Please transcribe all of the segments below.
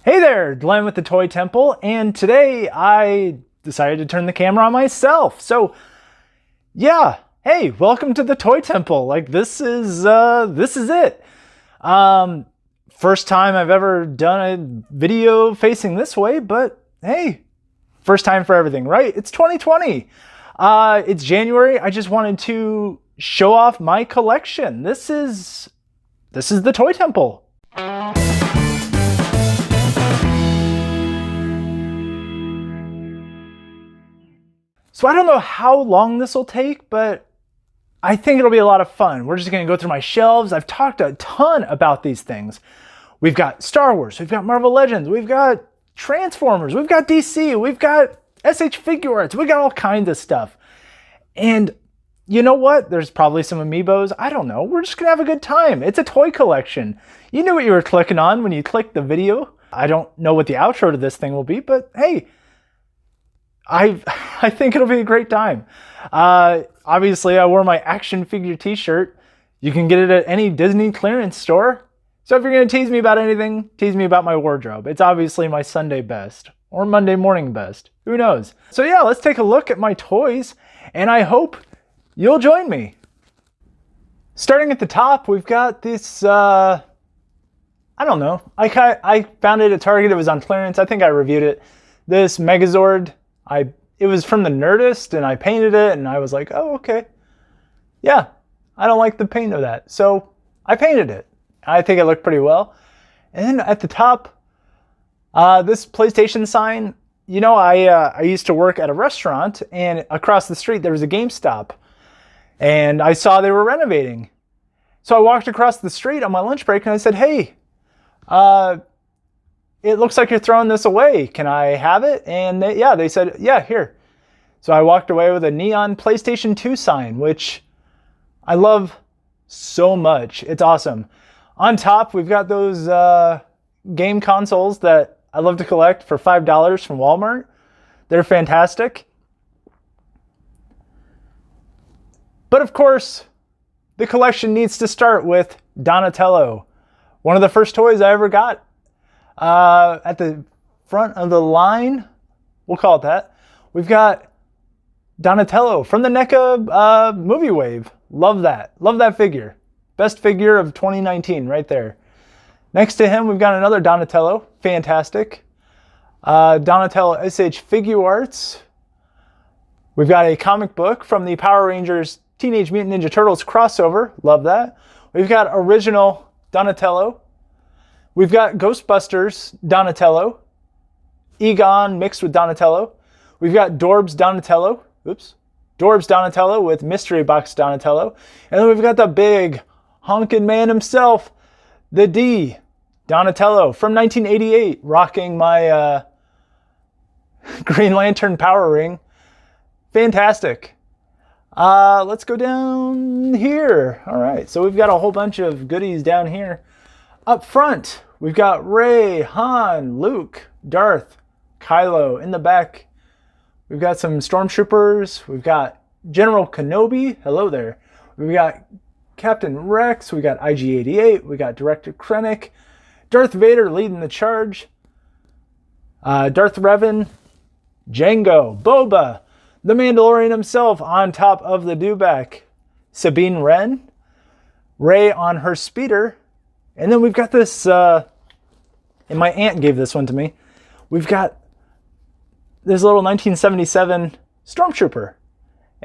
Hey there, Glenn with the Toy Temple, and today I decided to turn the camera on myself. So, yeah, hey, welcome to the Toy Temple. Like this is it. First time I've ever done a video facing this way, but hey, first time for everything, right? It's 2020. It's January. I just wanted to show off my collection. This is the Toy Temple. So I don't know how long this will take, but I think it'll be a lot of fun. We're just going to go through my shelves. I've talked a ton about these things. We've got Star Wars, we've got Marvel Legends, we've got Transformers, we've got DC, we've got SH Figure Arts, we've got all kinds of stuff. And you know what? There's probably some amiibos. I don't know. We're just going to have a good time. It's a toy collection. You knew what you were clicking on when you clicked the video. I don't know what the outro to this thing will be, but hey, I think it'll be a great time. Obviously, I wore my action figure t-shirt. You can get it at any Disney clearance store. So if you're going to tease me about anything, tease me about my wardrobe. It's obviously my Sunday best or Monday morning best. Who knows? So yeah, let's take a look at my toys, and I hope you'll join me. Starting at the top, we've got this, I don't know. I found it at Target. It was on clearance. I think I reviewed it. This Megazord. It was from the Nerdist, and I painted it, and I was like, oh, okay. Yeah, I don't like the paint of that. So I painted it. I think it looked pretty well. And then at the top, this PlayStation sign, you know, I used to work at a restaurant, and across the street there was a GameStop, and I saw they were renovating. So I walked across the street on my lunch break, and I said, hey, it looks like you're throwing this away. Can I have it? And they said, yeah, here. So I walked away with a neon PlayStation 2 sign, which I love so much. It's awesome. On top, we've got those game consoles that I love to collect for $5 from Walmart. They're fantastic. But of course, the collection needs to start with Donatello. One of the first toys I ever got. At the front of the line, we'll call it that, we've got Donatello from the NECA movie wave. Love that. Love that figure. Best figure of 2019 right there. Next to him, we've got another Donatello. Fantastic. Donatello SH Figure Arts. We've got a comic book from the Power Rangers Teenage Mutant Ninja Turtles crossover. Love that. We've got original Donatello. We've got Ghostbusters Donatello, Egon mixed with Donatello. We've got Dorbs Donatello, Dorbs Donatello with Mystery Box Donatello. And then we've got the big honkin' man himself, the D Donatello from 1988, rocking my Green Lantern power ring. Fantastic. Let's go down here. All right, so we've got a whole bunch of goodies down here. Up front, we've got Rey, Han, Luke, Darth, Kylo. In the back, we've got some Stormtroopers. We've got General Kenobi. Hello there. We've got Captain Rex. We got IG-88. We got Director Krennic. Darth Vader leading the charge. Darth Revan, Jango, Boba, the Mandalorian himself on top of the dewback. Sabine Wren, Rey on her speeder. And then we've got this, and my aunt gave this one to me. We've got this little 1977 Stormtrooper.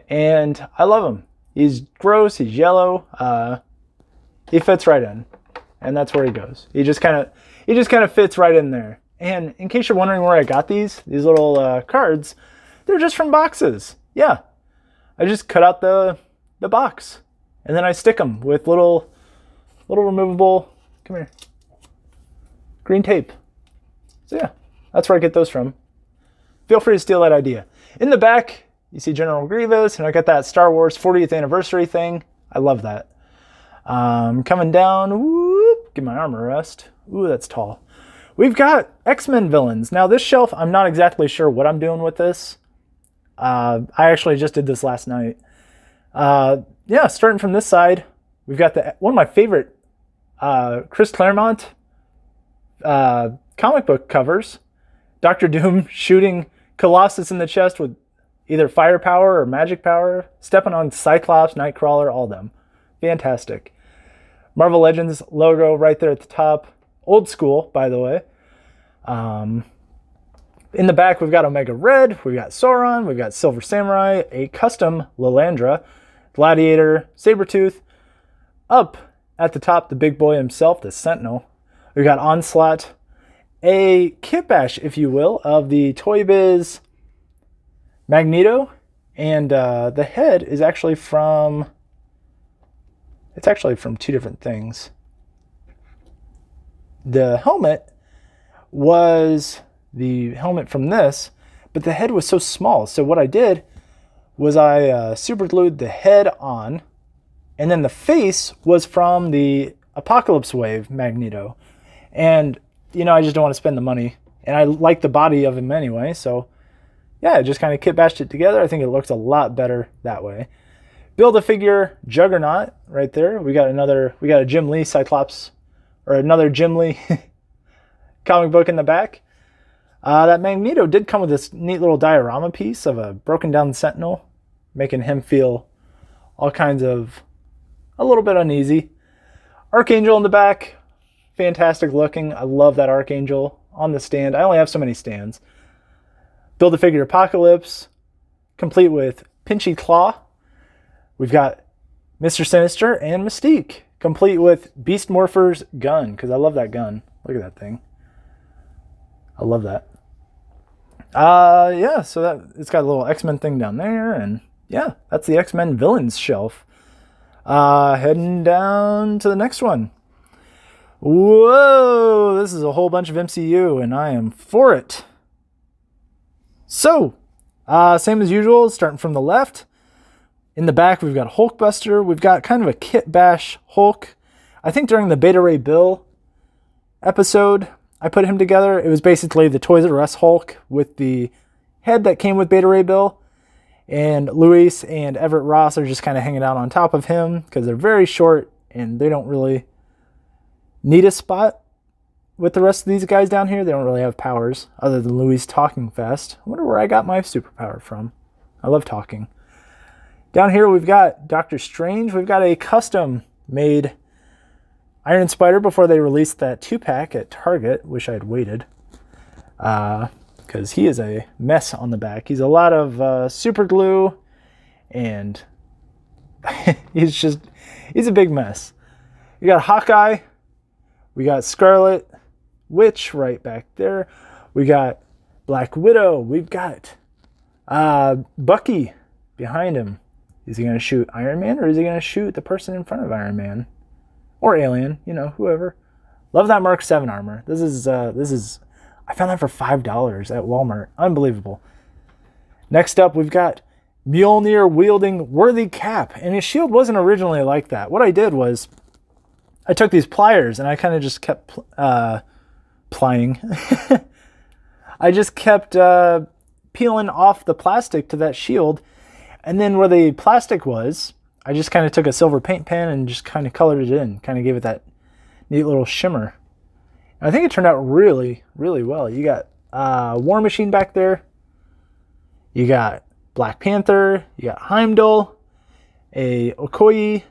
And I love him. He's gross, he's yellow. He fits right in. And that's where he goes. He just kind of fits right in there. And in case you're wondering where I got these little cards, they're just from boxes. Yeah. I just cut out the box. And then I stick them with little removable, come here, green tape. So yeah, that's where I get those from. Feel free to steal that idea. In the back, you see General Grievous, and I got that Star Wars 40th anniversary thing. I love that. Coming down, whoop, give my arm a rest. Ooh, that's tall. We've got XMen Villains. Now this shelf, I'm not exactly sure what I'm doing with this. I actually just did this last night. Yeah, starting from this side, we've got one of my favorite Chris Claremont comic book covers. Doctor Doom shooting Colossus in the chest with either firepower or magic power, stepping on Cyclops, Nightcrawler, all of them. Fantastic. Marvel Legends logo right there at the top. Old school, by the way. In the back, we've got Omega Red, we've got Sauron, we've got Silver Samurai, a custom Lilandra, Gladiator, Sabretooth. Up at the top, the big boy himself, the Sentinel. We've got Onslaught, a kit bash, if you will, of the Toy Biz Magneto. And the head is actually from... It's actually from two different things. The helmet was the helmet from this, but the head was so small. So what I did was I super glued the head on, and then the face was from the Apocalypse Wave Magneto. And, you know, I just don't want to spend the money. And I like the body of him anyway, so yeah, I just kind of kit bashed it together. I think it looks a lot better that way. Build-A-Figure Juggernaut right there. We got a Jim Lee Cyclops, or another Jim Lee comic book in the back. That Magneto did come with this neat little diorama piece of a broken down Sentinel, making him feel all kinds of a little bit uneasy. Archangel in the back, fantastic looking. I love that Archangel on the stand. I only have so many stands. Build-A-Figure Apocalypse, complete with Pinchy Claw. We've got Mr. Sinister and Mystique, complete with Beast Morpher's gun, because I love that gun. Look at that thing. I love that. Yeah, so that it's got a little X-Men thing down there, and yeah, that's the XMen Villains shelf. Heading down to the next one. Whoa, this is a whole bunch of MCU, and I am for it. So, same as usual, starting from the left. In the back, we've got Hulkbuster. We've got kind of a kit bash Hulk. I think during the Beta Ray Bill episode, I put him together. It was basically the Toys R Us Hulk with the head that came with Beta Ray Bill. And Luis and Everett Ross are just kind of hanging out on top of him because they're very short and they don't really need a spot with the rest of these guys down here. They don't really have powers other than Luis talking fast. I wonder where I got my superpower from. I love talking. Down here we've got Doctor Strange. We've got a custom made Iron Spider before they released that 2-pack at Target. Wish I had waited. Because he is a mess on the back. He's a lot of super glue, and he's a big mess. We got Hawkeye, we got Scarlet Witch right back there, we got Black Widow, we've got Bucky behind him. Is he going to shoot Iron Man, or is he going to shoot the person in front of Iron Man? Or Alien, you know, whoever. Love that Mark 7 armor. This is I found that for $5 at Walmart. Unbelievable. Next up, we've got Mjolnir wielding Worthy Cap. And his shield wasn't originally like that. What I did was I took these pliers and I kind of just kept plying. I just kept peeling off the plastic to that shield. And then where the plastic was, I just kind of took a silver paint pen and just kind of colored it in. Kind of gave it that neat little shimmer. I think it turned out really, really well. You got War Machine back there. You got Black Panther. You got Heimdall. A Okoye,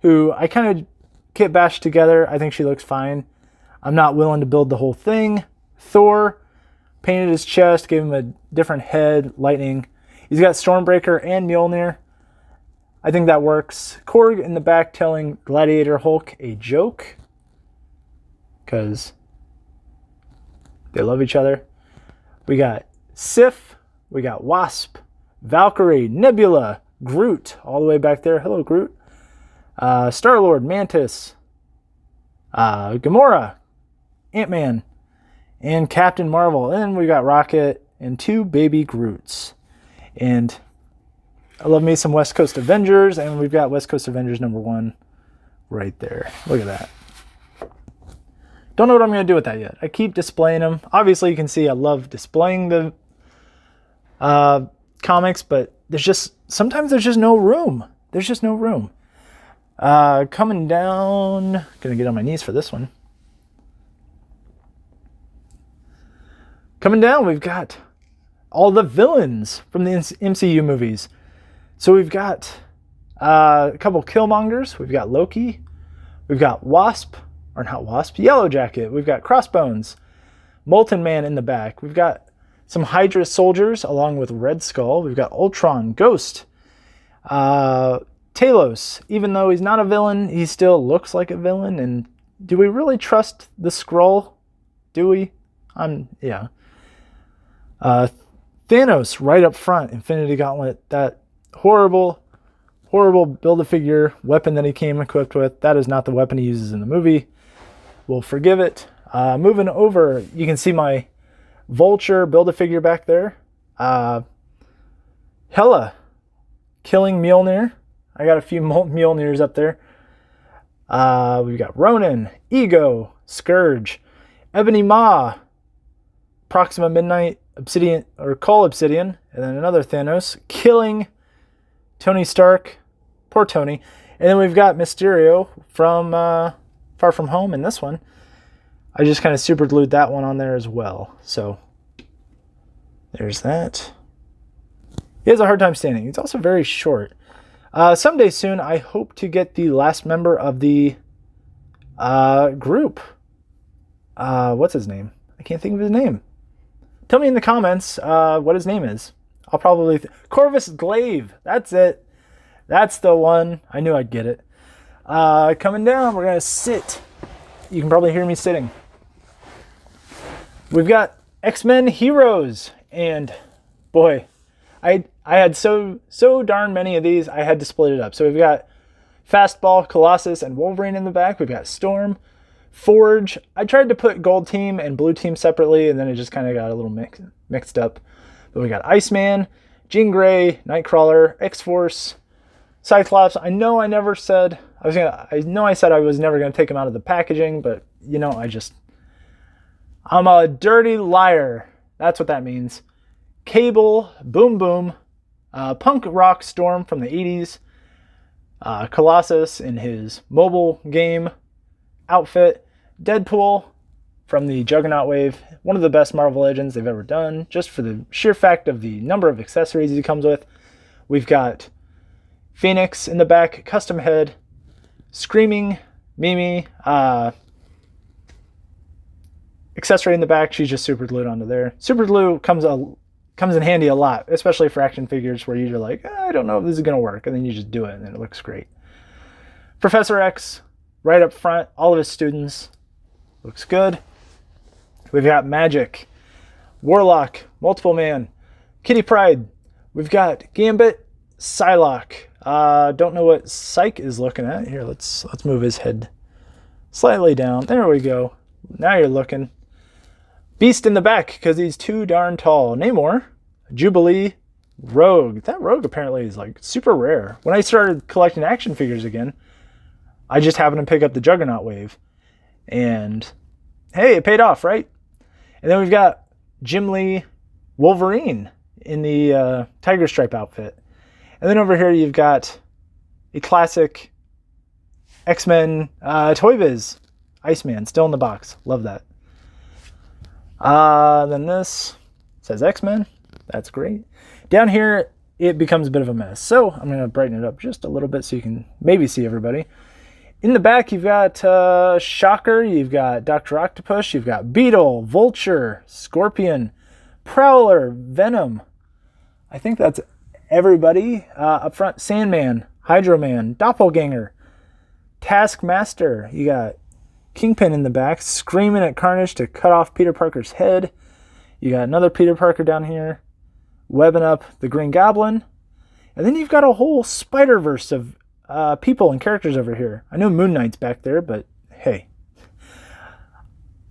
who I kind of kit bashed together. I think she looks fine. I'm not willing to build the whole thing. Thor. Painted his chest. Gave him a different head. Lightning. He's got Stormbreaker and Mjolnir. I think that works. Korg in the back telling Gladiator Hulk a joke. Because they love each other. We got Sif. We got Wasp. Valkyrie. Nebula. Groot. All the way back there. Hello, Groot. Star-Lord. Mantis. Gamora. Ant-Man. And Captain Marvel. And we got Rocket and 2 baby Groots. And I love me some West Coast Avengers. And we've got West Coast Avengers #1 right there. Look at that. Don't know what I'm going to do with that yet. I keep displaying them. Obviously, you can see I love displaying the comics, but sometimes there's just no room. There's just no room. Coming down, going to get on my knees for this one. Coming down, we've got all the villains from the MCU movies. So we've got a couple Killmongers. We've got Loki. We've got Wasp, or not Wasp, Yellow Jacket. We've got Crossbones, Molten Man in the back. We've got some Hydra soldiers along with Red Skull. We've got Ultron, Ghost, Talos. Even though he's not a villain, he still looks like a villain. And do we really trust the Skrull? Do we? Yeah. Thanos right up front, Infinity Gauntlet. That horrible Build-A-Figure weapon that he came equipped with. That is not the weapon he uses in the movie. We'll forgive it. Moving over, you can see my Vulture Build-A-Figure back there. Hela killing Mjolnir. I got a few Mjolnirs up there. We've got Ronan, Ego, Scourge, Ebony Maw, Proxima Midnight, Obsidian, or Cull Obsidian, and then another Thanos killing Tony Stark. Poor Tony. And then we've got Mysterio from Far From Home in this one. I just kind of super glued that one on there as well. So there's that. He has a hard time standing. He's also very short. Someday soon, I hope to get the last member of the group. What's his name? I can't think of his name. Tell me in the comments what his name is. I'll probably... Corvus Glaive. That's it. That's the one. I knew I'd get it. Coming down, we're going to sit. You can probably hear me sitting. We've got X-Men Heroes. And boy, I had so darn many of these, I had to split it up. So we've got Fastball, Colossus, and Wolverine in the back. We've got Storm, Forge. I tried to put Gold Team and Blue Team separately, and then it just kind of got a little mixed up. But we got Iceman, Jean Grey, Nightcrawler, X-Force, Cyclops. I know I said I was never gonna take him out of the packaging, but you know, I'm a dirty liar. That's what that means. Cable, Boom Boom, Punk Rock Storm from the 80s, Colossus in his mobile game outfit, Deadpool from the Juggernaut wave, one of the best Marvel Legends they've ever done, just for the sheer fact of the number of accessories he comes with. We've got Phoenix in the back, custom head, Screaming Mimi, accessory in the back. She's just super glued onto there. Super glue comes in handy a lot, especially for action figures where you're like, I don't know if this is going to work, and then you just do it and it looks great. Professor X right up front, all of his students, looks good. We've got Magic, Warlock, Multiple Man, Kitty Pryde. We've got Gambit, Psylocke. Don't know what Psyche is looking at. Here, let's move his head slightly down. There we go. Now you're looking. Beast in the back because he's too darn tall. Namor, Jubilee, Rogue. That Rogue apparently is like super rare. When I started collecting action figures again, I just happened to pick up the Juggernaut wave. And hey, it paid off, right? And then we've got Jim Lee, Wolverine in the Tiger Stripe outfit. And then over here you've got a classic X-Men Toy Biz Iceman, still in the box. Love that. Then this says X-Men. That's great. Down here, it becomes a bit of a mess. So I'm going to brighten it up just a little bit so you can maybe see everybody. In the back, you've got Shocker, you've got Dr. Octopus, you've got Beetle, Vulture, Scorpion, Prowler, Venom. I think that's everybody. Up front, Sandman, Hydro Man, Doppelganger, Taskmaster. You got Kingpin in the back, screaming at Carnage to cut off Peter Parker's head. You got another Peter Parker down here, webbing up the Green Goblin. And then you've got a whole Spider-Verse of people and characters over here. I know Moon Knight's back there, but hey.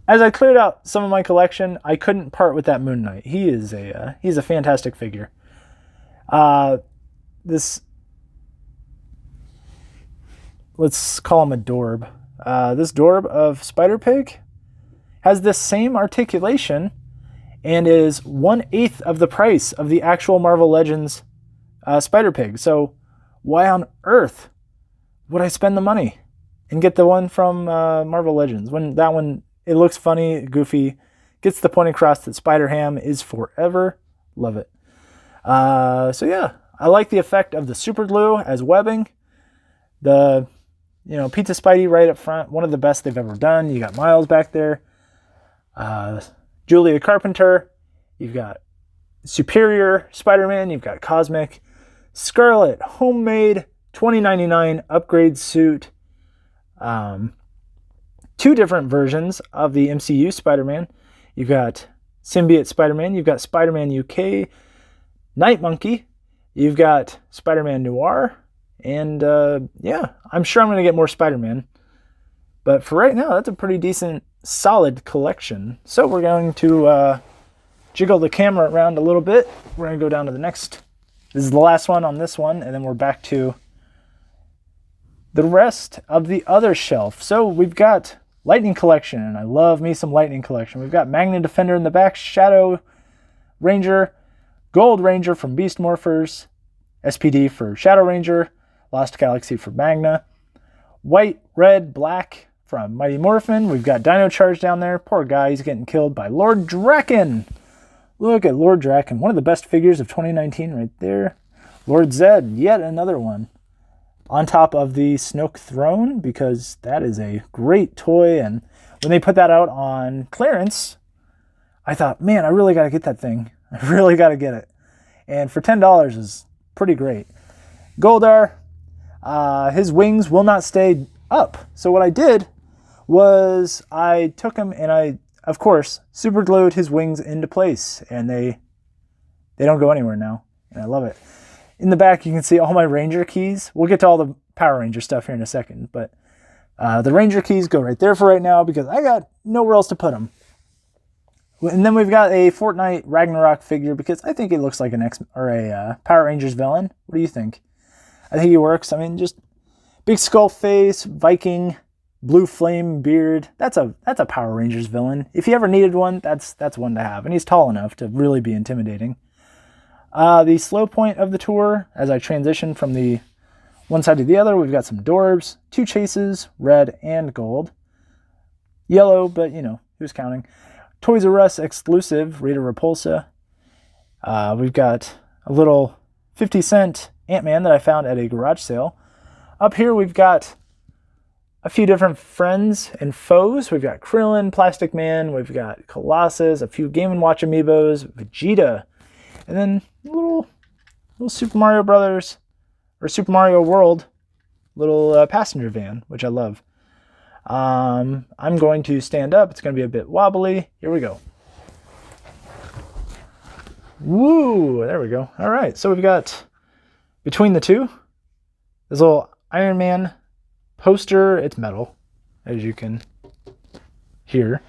As I cleared out some of my collection, I couldn't part with that Moon Knight. He's a fantastic figure. Let's call him a Dorb. This Dorb of Spider-Pig has the same articulation and is 1/8 of the price of the actual Marvel Legends Spider-Pig. So why on earth would I spend the money and get the one from Marvel Legends when that one, it looks funny, goofy, Gets the point across that Spider-Ham is forever. Love it. So yeah, I like the effect of the super glue as webbing. The, Pizza Spidey right up front, one of the best they've ever done. You got Miles back there. Julia Carpenter. You've got Superior Spider-Man. You've got Cosmic. Scarlet, homemade, $20.99 upgrade suit. 2 different versions of the MCU Spider-Man. You've got Symbiote Spider-Man. You've got Spider-Man UK, Night Monkey. You've got Spider-Man Noir. And yeah, I'm sure I'm going to get more Spider-Man. But for right now, that's a pretty decent, solid collection. So we're going to jiggle the camera around a little bit. We're going to go down to the next. This is the last one on this one. And then we're back to the rest of the other shelf. So we've got Lightning Collection, and I love me some Lightning Collection. We've got Magna Defender in the back, Shadow Ranger, Gold Ranger from Beast Morphers, SPD for Shadow Ranger, Lost Galaxy for Magna, White, Red, Black from Mighty Morphin. We've got Dino Charge down there. Poor guy, he's getting killed by Lord Draken. Look at Lord Draken, one of the best figures of 2019 right there. Lord Zed, yet another one. On top of the Snoke Throne, because that is a great toy. And when they put that out on clearance, I thought, man, I really got to get that thing. I really got to get it. And for $10 is pretty great. Goldar, his wings will not stay up. So what I did was I took him and I, of course, super glued his wings into place. And they don't go anywhere now. And I love it. In the back, you can see all my Ranger keys. We'll get to all the Power Ranger stuff here in a second, but the Ranger keys go right there for right now because I got nowhere else to put them. And then we've got a Fortnite Ragnarok figure because I think it looks like an Power Rangers villain. What do you think? I think he works. I mean, just big skull face, Viking, blue flame beard. That's a Power Rangers villain. If you ever needed one, that's one to have, and he's tall enough to really be intimidating. The slow point of the tour, as I transition from the one side to the other, we've got some Dorbs, 2 chases, red and gold. Yellow, but who's counting? Toys R Us exclusive, Rita Repulsa. We've got a little 50-cent Ant-Man that I found at a garage sale. Up here we've got a few different friends and foes. We've got Krillin, Plastic Man, we've got Colossus, a few Game & Watch amiibos, Vegeta, and then little Super Mario Brothers, or Super Mario World, little passenger van, which I love. I'm going to stand up. It's going to be a bit wobbly. Here we go. Woo! There we go. All right. So we've got, between the two, this little Iron Man poster. It's metal, as you can hear.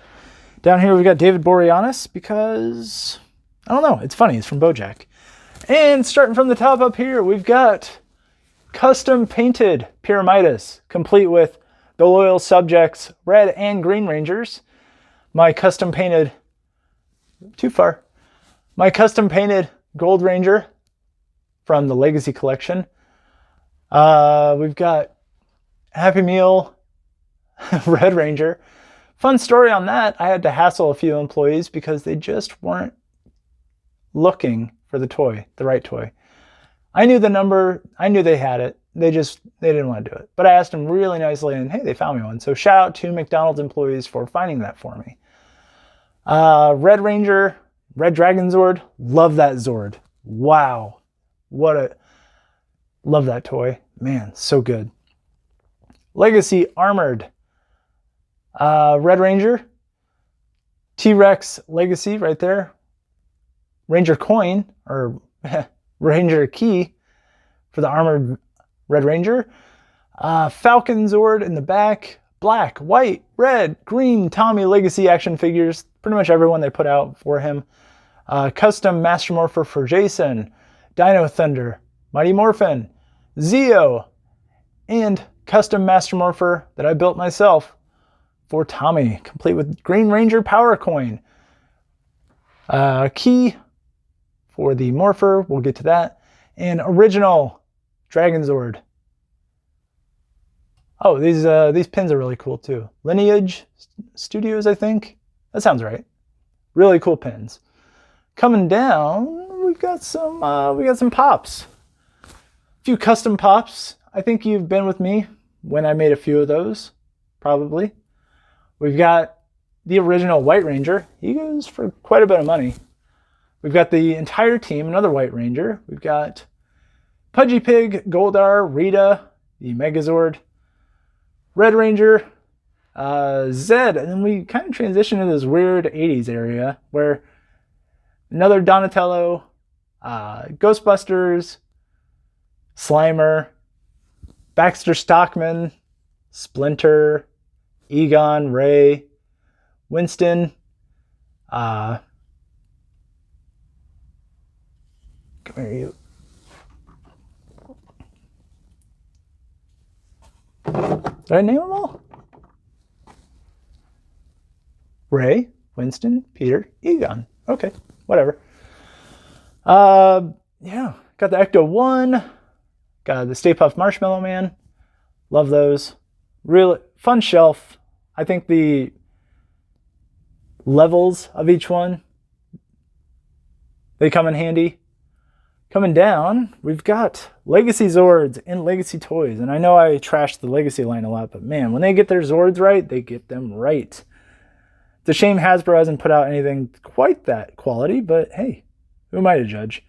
Down here we've got David Boreanaz because, I don't know, it's funny. It's from BoJack. And starting from the top up here, we've got custom painted Pyramidas, complete with the Loyal Subjects Red and Green Rangers. My custom painted, my custom painted Gold Ranger from the Legacy Collection. We've got Happy Meal Red Ranger. Fun story on that, I had to hassle a few employees because they just weren't looking for the right toy. I knew the number, I knew they had it. They didn't want to do it. But I asked them really nicely and hey, they found me one. So shout out to McDonald's employees for finding that for me. Red Ranger, Red Dragon Zord. Love that Zord. Wow. Love that toy. Man, so good. Legacy Armored. Red Ranger. T-Rex Legacy right there. Ranger Coin, or Ranger Key for the Armored Red Ranger. Falcon Zord in the back. Black, white, red, green Tommy Legacy action figures. Pretty much everyone they put out for him. Custom Master Morpher for Jason. Dino Thunder. Mighty Morphin. Zeo. And custom Master Morpher that I built myself for Tommy. Complete with Green Ranger Power Coin. Key for the Morpher. We'll get to that. And original Dragon Zord. Oh, these pins are really cool too. Lineage Studios, I think. That sounds right. Really cool pins. Coming down, we've got some pops. A few custom pops. I think you've been with me when I made a few of those, probably. We've got the original White Ranger. He goes for quite a bit of money. We've got the entire team, another White Ranger. We've got Pudgy Pig, Goldar, Rita, the Megazord, Red Ranger, Zed, and then we kind of transition to this weird 80s area where another Donatello, Ghostbusters, Slimer, Baxter Stockman, Splinter, Egon, Ray, Winston, come here, you. Did I name them all? Ray, Winston, Peter, Egon. Okay, whatever. Yeah, got the Ecto-1, got the Stay Puft Marshmallow Man. Love those. Really fun shelf. I think the levels of each one, they come in handy. Coming down, we've got Legacy Zords and Legacy Toys. And I know I trashed the Legacy line a lot, but man, when they get their Zords right, they get them right. It's a shame Hasbro hasn't put out anything quite that quality, but hey, who am I to judge?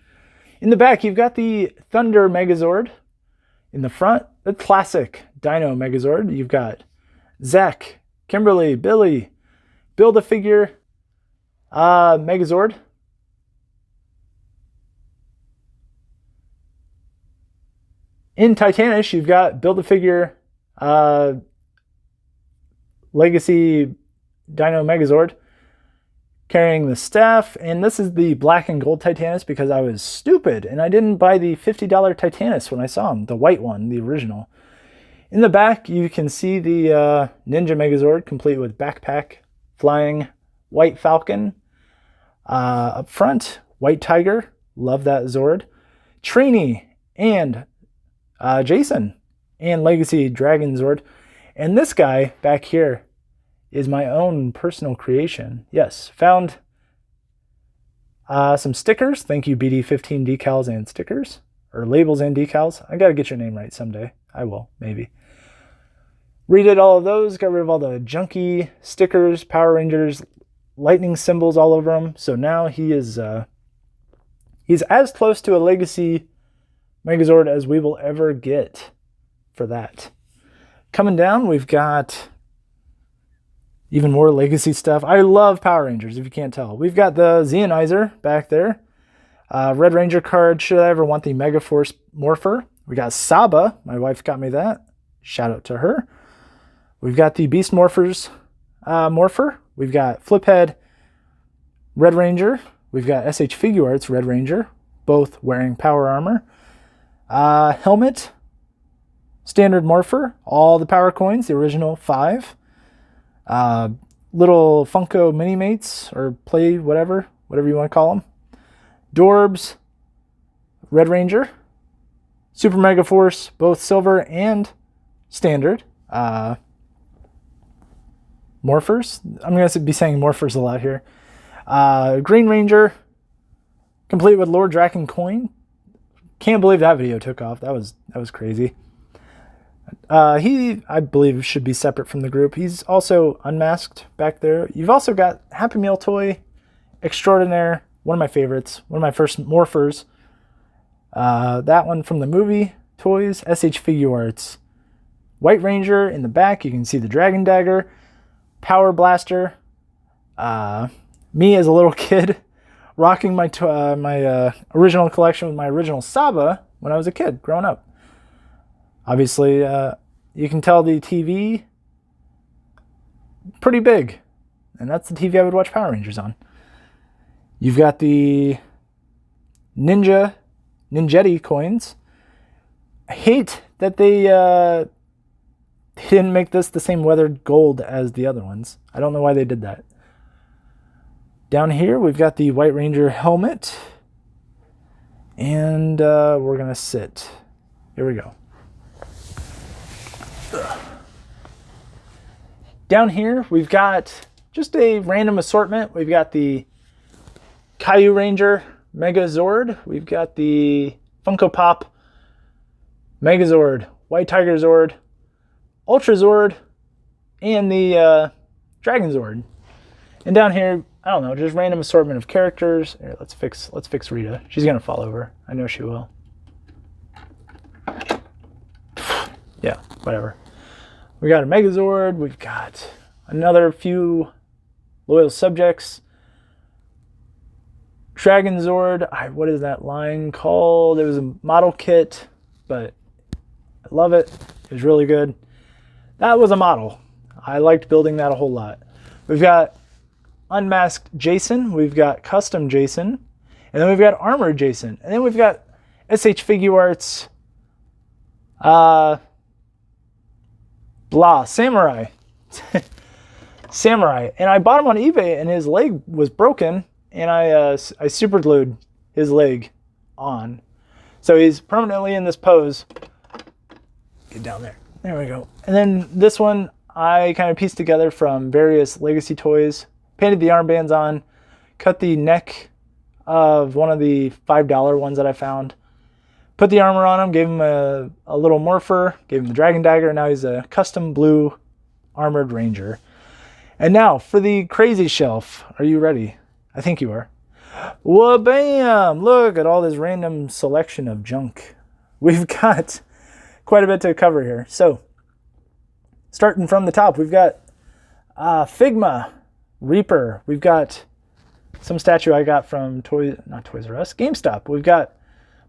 In the back, you've got the Thunder Megazord. In the front, the classic Dino Megazord. You've got Zach, Kimberly, Billy, Build-A-Figure, Megazord. In Titanish, you've got Build-A-Figure, Legacy Dino Megazord carrying the staff. And this is the black and gold Titanus because I was stupid and I didn't buy the $50 Titanus when I saw him, the white one, the original. In the back, you can see the Ninja Megazord complete with backpack, flying White Falcon. Up front, White Tiger, love that Zord. Trini and Jason and Legacy Dragon Zord. And this guy back here is my own personal creation. Yes, found some stickers. Thank you, BD15 decals and stickers. Or labels and decals. I gotta get your name right someday. I will, maybe. Redid all of those. Got rid of all the junky stickers, Power Rangers, lightning symbols all over him. So now he is he's as close to a Legacy Megazord as we will ever get for that. Coming down, we've got even more Legacy stuff. I love Power Rangers, if you can't tell. We've got the Zeonizer back there. Red Ranger card, should I ever want the Megaforce Morpher. We got Saba, my wife got me that. Shout out to her. We've got the Beast Morphers Morpher. We've got Fliphead Red Ranger. We've got SH Figuarts Red Ranger, both wearing power armor. Helmet, standard Morpher, all the power coins, the original 5. Little Funko Mini-Mates, or play, whatever you want to call them. Dorbs, Red Ranger. Super Mega Force, both silver and standard. Morphers. I'm going to be saying Morphers a lot here. Green Ranger, complete with Lord Draken coin. Can't believe that video took off. That was crazy. He, I believe, should be separate from the group. He's also unmasked back there. You've also got Happy Meal toy extraordinaire. One of my favorites. One of my first Morphers. That one from the movie toys. SH Figuarts. White Ranger in the back. You can see the Dragon Dagger. Power Blaster. Me as a little kid rocking my original collection with my original Saba when I was a kid growing up. Obviously, you can tell the TV pretty big, and that's the TV I would watch Power Rangers on. You've got the Ninjetti coins. I hate that they didn't make this the same weathered gold as the other ones. I don't know why they did that. Down here, we've got the White Ranger helmet. And we're going to sit. Here we go. Down here, we've got just a random assortment. We've got the Caillou Ranger Mega Zord. We've got the Funko Pop Mega Zord, White Tiger Zord, Ultra Zord, and the Dragon Zord. And down here, I don't know, just random assortment of characters. Here, let's fix Rita. She's gonna fall over. I know she will. Yeah, whatever. We got a Megazord. We've got another few loyal subjects. Dragon Zord. What is that line called? It was a model kit, but I love it. It was really good. That was a model. I liked building that a whole lot. We've got Unmasked Jason, we've got Custom Jason, and then we've got Armored Jason, and then we've got SH Figuarts, Samurai. Samurai. And I bought him on eBay, and his leg was broken, and I super glued his leg on. So he's permanently in this pose. Get down there. There we go. And then this one I kind of pieced together from various Legacy toys. Painted the armbands on, cut the neck of one of the $5 ones that I found, put the armor on him, gave him a little morpher, gave him the dragon dagger, and now he's a custom blue armored ranger. And now for the crazy shelf. Are you ready? I think you are. Wha-bam! Look at all this random selection of junk. We've got quite a bit to cover here. So, starting from the top, we've got Figma Reaper. We've got some statue I got from not Toys R Us, GameStop. We've got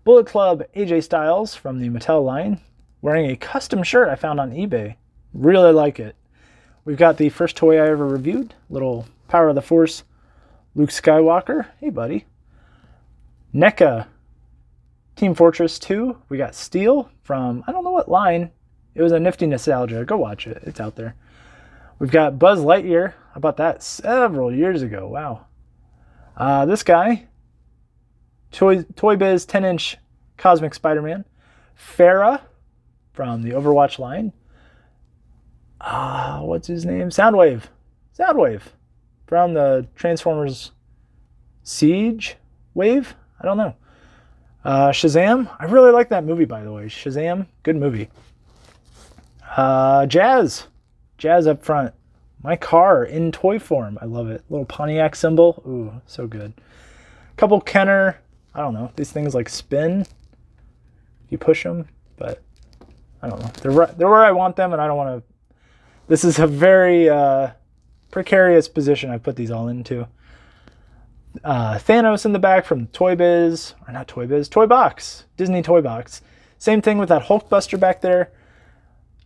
Bullet Club AJ Styles from the Mattel line, wearing a custom shirt I found on eBay. Really like it. We've got the first toy I ever reviewed, little Power of the Force Luke Skywalker. Hey, buddy. NECA Team Fortress 2. We got Steel from, I don't know what line. It was a nifty nostalgia. Go watch it. It's out there. We've got Buzz Lightyear. I bought that several years ago. Wow. This guy, Toy Biz 10-inch Cosmic Spider-Man. Farah from the Overwatch line. What's his name? Soundwave from the Transformers Siege Wave. I don't know. Shazam. I really like that movie, by the way. Shazam, good movie. Jazz up front. My car in toy form. I love it. Little Pontiac symbol. Ooh, so good. Couple Kenner. I don't know. These things like spin. You push them, but I don't know. They're where I want them, and I don't want to. This is a very precarious position I put these all into. Thanos in the back from Toy Biz, or not Toy Biz, Toy Box, Disney Toy Box. Same thing with that Hulkbuster back there.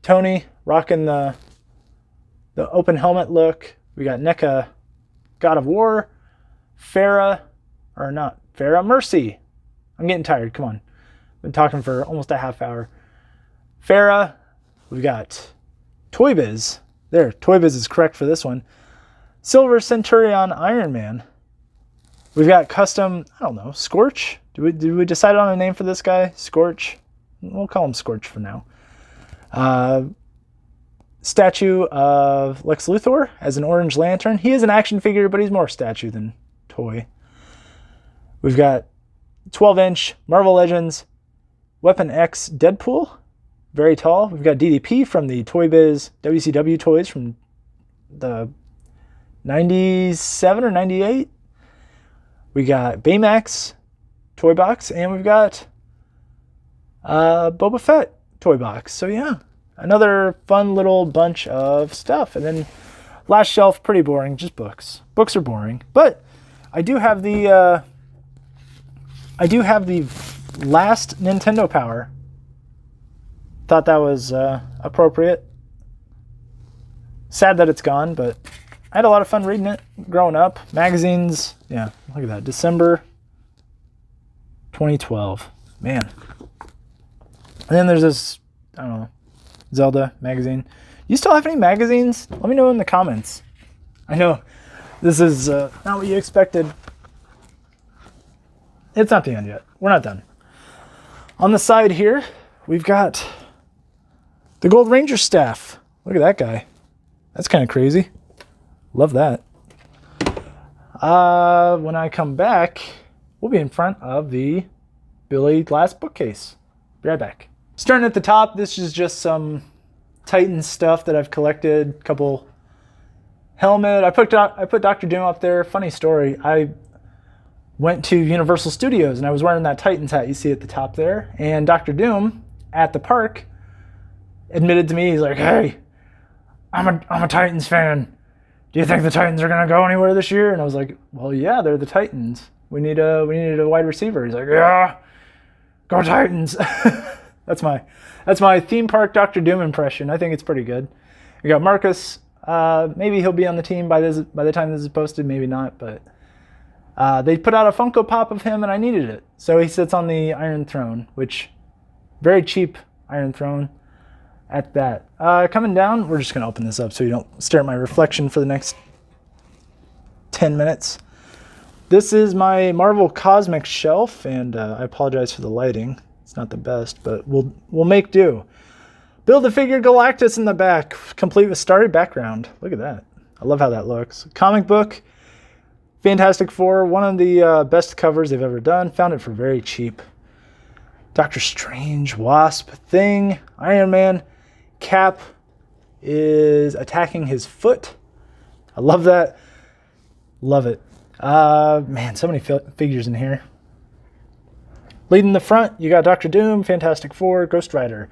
Tony rocking the open helmet look. We got NECA, God of War, Farah, or not Farah, Mercy. I'm getting tired. Come on, been talking for almost a half hour. Farah. We've got Toy Biz. There, Toy Biz is correct for this one. Silver Centurion Iron Man. We've got custom, I don't know, Scorch? Did we decide on a name for this guy? Scorch? We'll call him Scorch for now. Statue of Lex Luthor as an Orange Lantern. He is an action figure, but he's more statue than toy. We've got 12-inch Marvel Legends Weapon X Deadpool. Very tall. We've got DDP from the Toy Biz WCW toys from the 97 or 98. We got Baymax toy box, and we've got Boba Fett toy box. So yeah, another fun little bunch of stuff. And then last shelf, pretty boring, just books. Books are boring, but I do have the last Nintendo Power. Thought that was appropriate. Sad that it's gone, but I had a lot of fun reading it growing up. Magazines, yeah, look at that. December 2012. Man. And then there's this, I don't know, Zelda magazine. You still have any magazines? Let me know in the comments. I know this is not what you expected. It's not the end yet. We're not done. On the side here, we've got the Gold Ranger staff. Look at that guy. That's kind of crazy. Love that. When I come back, we'll be in front of the Billy Glass bookcase. Be right back. Starting at the top, this is just some Titan stuff that I've collected. A couple helmet. I put Dr. Doom up there. Funny story. I went to Universal Studios and I was wearing that Titans hat you see at the top there. And Dr. Doom at the park admitted to me, he's like, "Hey, I'm a Titans fan. Do you think the Titans are gonna go anywhere this year?" And I was like, "Well, yeah, they're the Titans. We needed a wide receiver." He's like, "Yeah, go Titans." That's my theme park Dr. Doom impression. I think it's pretty good. We got Marcus. Maybe he'll be on the team by the time this is posted. Maybe not, but they put out a Funko Pop of him, and I needed it. So he sits on the Iron Throne, which very cheap Iron Throne at that. Coming down, we're just gonna open this up so you don't stare at my reflection for the next 10 minutes. This is my Marvel Cosmic shelf, and I apologize for the lighting. It's not the best, but we'll make do. Build-A-Figure Galactus in the back, complete with starry background. Look at that. I love how that looks. Comic book, Fantastic Four, one of the best covers they've ever done. Found it for very cheap. Doctor Strange, Wasp, Thing, Iron Man. Cap is attacking his foot. I love that. Love it. Man, so many figures in here. Leading the front, you got Dr. Doom, Fantastic Four, Ghost Rider,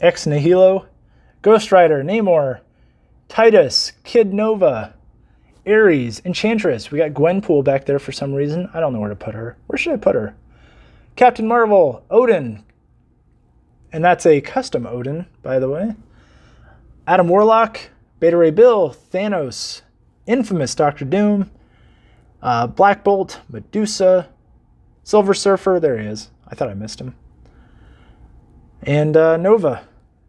Ex Nihilo, Ghost Rider, Namor, Titus, Kid Nova, Ares, Enchantress. We got Gwenpool back there for some reason. I don't know where to put her. Where should I put her? Captain Marvel, Odin, and that's a custom Odin, by the way. Adam Warlock, Beta Ray Bill, Thanos, Infamous Dr. Doom, Black Bolt, Medusa, Silver Surfer, there he is. I thought I missed him. And Nova,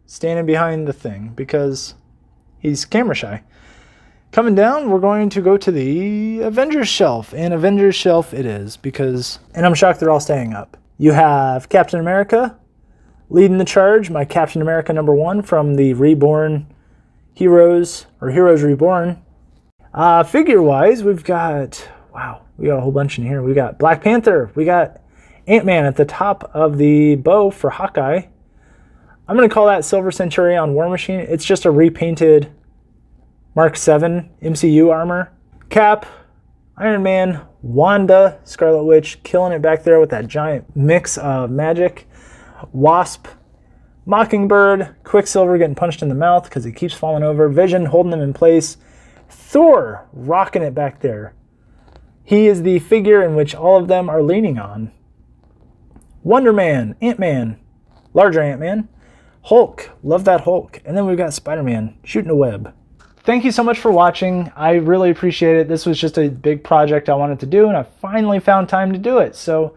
standing behind the Thing because he's camera shy. Coming down, we're going to go to the Avengers shelf, and Avengers shelf it is because, and I'm shocked they're all staying up. You have Captain America leading the charge, my Captain America #1 from the Reborn Heroes, or Heroes Reborn. Figure-wise, we've got, wow, we got a whole bunch in here. We got Black Panther. We got Ant-Man at the top of the bow for Hawkeye. I'm going to call that Silver Centurion War Machine. It's just a repainted Mark 7 MCU armor. Cap, Iron Man, Wanda, Scarlet Witch, killing it back there with that giant mix of magic. Wasp, Mockingbird, Quicksilver getting punched in the mouth because he keeps falling over. Vision holding him in place. Thor rocking it back there. He is the figure in which all of them are leaning on. Wonder Man, Ant-Man, larger Ant-Man, Hulk, love that Hulk. And then we've got Spider-Man shooting a web. Thank you so much for watching. I really appreciate it. This was just a big project I wanted to do, and I finally found time to do it. So,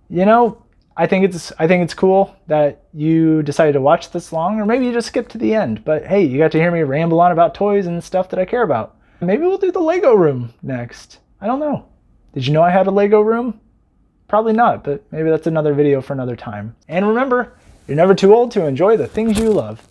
you know, I think it's cool that you decided to watch this long, or maybe you just skipped to the end. But hey, you got to hear me ramble on about toys and stuff that I care about. Maybe we'll do the Lego room next. I don't know. Did you know I had a Lego room? Probably not, but maybe that's another video for another time. And remember, you're never too old to enjoy the things you love.